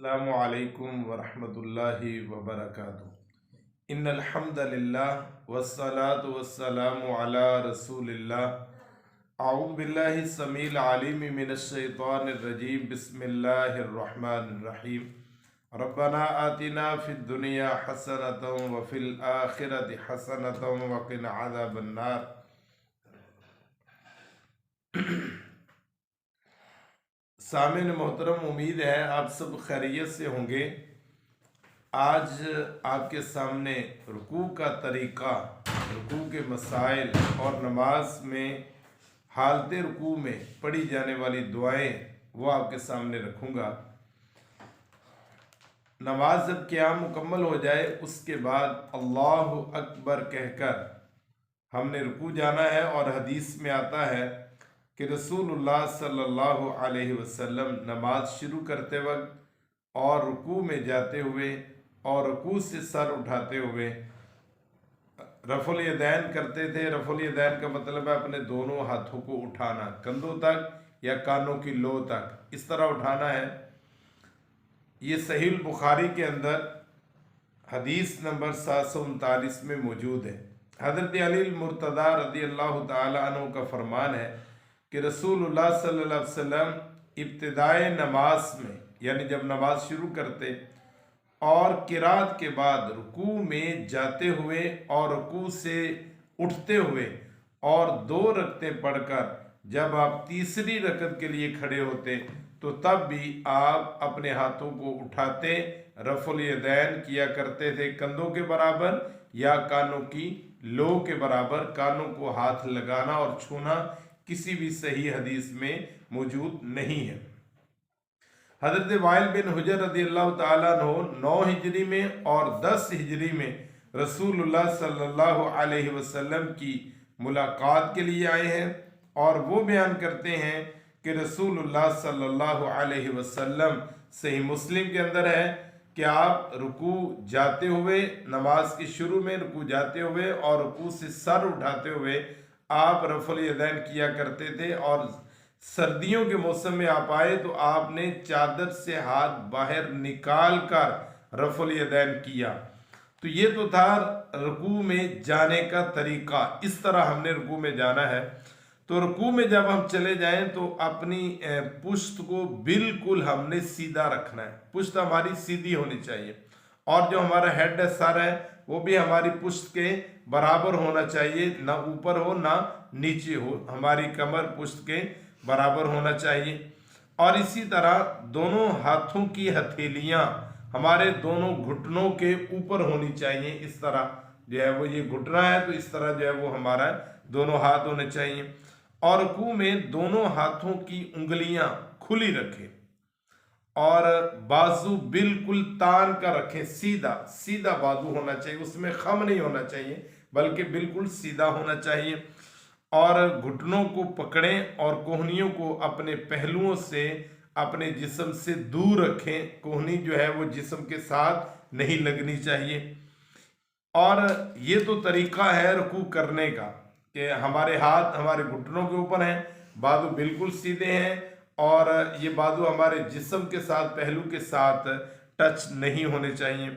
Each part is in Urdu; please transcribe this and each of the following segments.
السلام علیکم ورحمۃ اللہ وبرکاتہ۔ ان الحمد للہ والصلاة والسلام علی رسول اللہ۔ اعوذ باللہ السمیع العلیم من الشیطان الرجیم، بسم اللہ الرحمن الرحیم۔ ربنا آتنا فی الدنیا حسنۃ وفی الآخرۃ حسنۃ وقنا عذاب النار۔ سامعین محترم، امید ہے آپ سب خیریت سے ہوں گے۔ آج آپ کے سامنے رکوع کا طریقہ، رکوع کے مسائل اور نماز میں حالت رکوع میں پڑھی جانے والی دعائیں وہ آپ کے سامنے رکھوں گا۔ نماز جب قیام مکمل ہو جائے اس کے بعد اللہ اکبر کہہ کر ہم نے رکوع جانا ہے، اور حدیث میں آتا ہے کہ رسول اللہ صلی اللہ علیہ وسلم نماز شروع کرتے وقت اور رکوع میں جاتے ہوئے اور رکوع سے سر اٹھاتے ہوئے رفع الیدین کرتے تھے۔ رفع الیدین کا مطلب ہے اپنے دونوں ہاتھوں کو اٹھانا، کندھوں تک یا کانوں کی لو تک، اس طرح اٹھانا ہے۔ یہ صحیح البخاری کے اندر حدیث نمبر 739 میں موجود ہے۔ حضرت علی المرتضی رضی اللہ تعالی عنہ کا فرمان ہے کہ رسول اللہ صلی اللہ علیہ وسلم ابتدائے نماز میں، یعنی جب نماز شروع کرتے اور قرات کے بعد رکوع میں جاتے ہوئے اور رکوع سے اٹھتے ہوئے اور 2 رکعتیں پڑھ کر جب آپ تیسری رکعت کے لیے کھڑے ہوتے تو تب بھی آپ اپنے ہاتھوں کو اٹھاتے، رفع الیدین کیا کرتے تھے، کندھوں کے برابر یا کانوں کی لو کے برابر۔ کانوں کو ہاتھ لگانا اور چھونا کسی بھی صحیح حدیث میں موجود نہیں ہے۔ حضرت وائل بن حجر رضی اللہ تعالیٰ عنہ 9 ہجری میں اور 10 ہجری میں رسول اللہ صلی اللہ علیہ وسلم کی ملاقات کے لیے آئے ہیں، اور وہ بیان کرتے ہیں کہ رسول اللہ صلی اللہ علیہ وسلم، صحیح مسلم کے اندر ہے کہ آپ رکوع جاتے ہوئے، نماز کے شروع میں رکوع جاتے ہوئے اور رکوع سے سر اٹھاتے ہوئے آپ رفع الیدین کیا کرتے تھے، اور سردیوں کے موسم میں آپ آئے تو آپ نے چادر سے ہاتھ باہر نکال کر رفع الیدین کیا۔ تو یہ تو تھا رکوع میں جانے کا طریقہ، اس طرح ہم نے رکوع میں جانا ہے۔ تو رکوع میں جب ہم چلے جائیں تو اپنی پشت کو بالکل ہم نے سیدھا رکھنا ہے، پشت ہماری سیدھی ہونی چاہیے، اور جو ہمارا ہیڈ ہے، سر ہے، وہ بھی ہماری پشت کے برابر ہونا چاہیے، نہ اوپر ہو نہ نیچے ہو، ہماری کمر پشت کے برابر ہونا چاہیے۔ اور اسی طرح دونوں ہاتھوں کی ہتھیلیاں ہمارے دونوں گھٹنوں کے اوپر ہونی چاہیے، اس طرح جو ہے وہ یہ گھٹنا ہے تو اس طرح جو ہے وہ ہمارا دونوں ہاتھ ہونے چاہیے۔ اور رکوع میں دونوں ہاتھوں کی انگلیاں کھلی رکھیں اور بازو بالکل تان کر رکھیں، سیدھا سیدھا بازو ہونا چاہیے، اس میں خم نہیں ہونا چاہیے بلکہ بالکل سیدھا ہونا چاہیے۔ اور گھٹنوں کو پکڑیں اور کوہنیوں کو اپنے پہلوؤں سے اپنے جسم سے دور رکھیں، کوہنی جو ہے وہ جسم کے ساتھ نہیں لگنی چاہیے۔ اور یہ تو طریقہ ہے رکوع کرنے کا کہ ہمارے ہاتھ ہمارے گھٹنوں کے اوپر ہیں، بازو بالکل سیدھے ہیں، اور یہ بازو ہمارے جسم کے ساتھ، پہلو کے ساتھ ٹچ نہیں ہونے چاہیے۔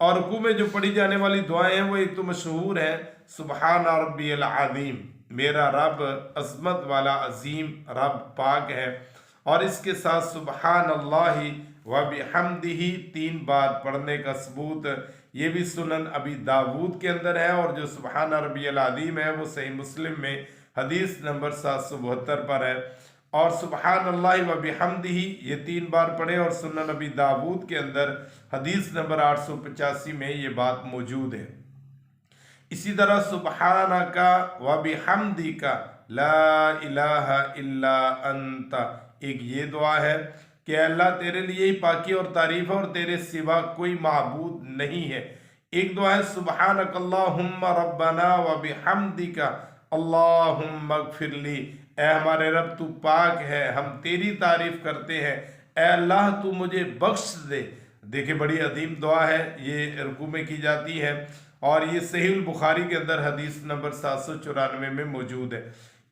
اور رکوع میں جو پڑھی جانے والی دعائیں ہیں وہ ایک تو مشہور ہے، سبحان ربی العظیم، میرا رب عظمت والا عظیم رب پاک ہے، اور اس کے ساتھ سبحان اللہ وبحمدہ 3 بار پڑھنے کا ثبوت یہ بھی سنن ابی داود کے اندر ہے، اور جو سبحان ربی العظیم ہے وہ صحیح مسلم میں حدیث نمبر 772 پر ہے۔ اور سبحان اللہ وبحمدہ یہ 3 بار پڑھیں، اور سنن ابی داود کے اندر حدیث نمبر 885 میں یہ بات موجود ہے۔ اسی طرح سبحانک وبحمدک لا الہ الا انت، ایک یہ دعا ہے کہ اللہ تیرے لیے ہی پاکی اور تعریف ہے اور تیرے سوا کوئی معبود نہیں ہے۔ ایک دعا ہے سبحانک اللہم ربنا وبحمدک اللہم اغفر لی، اے ہمارے رب تو پاک ہے، ہم تیری تعریف کرتے ہیں، اے اللہ تو مجھے بخش دے۔ دیکھیں بڑی عظیم دعا ہے، یہ رکوع میں کی جاتی ہے، اور یہ صحیح البخاری کے اندر حدیث نمبر 794 میں موجود ہے۔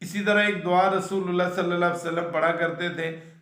اسی طرح ایک دعا رسول اللہ صلی اللہ علیہ وسلم پڑھا کرتے تھے،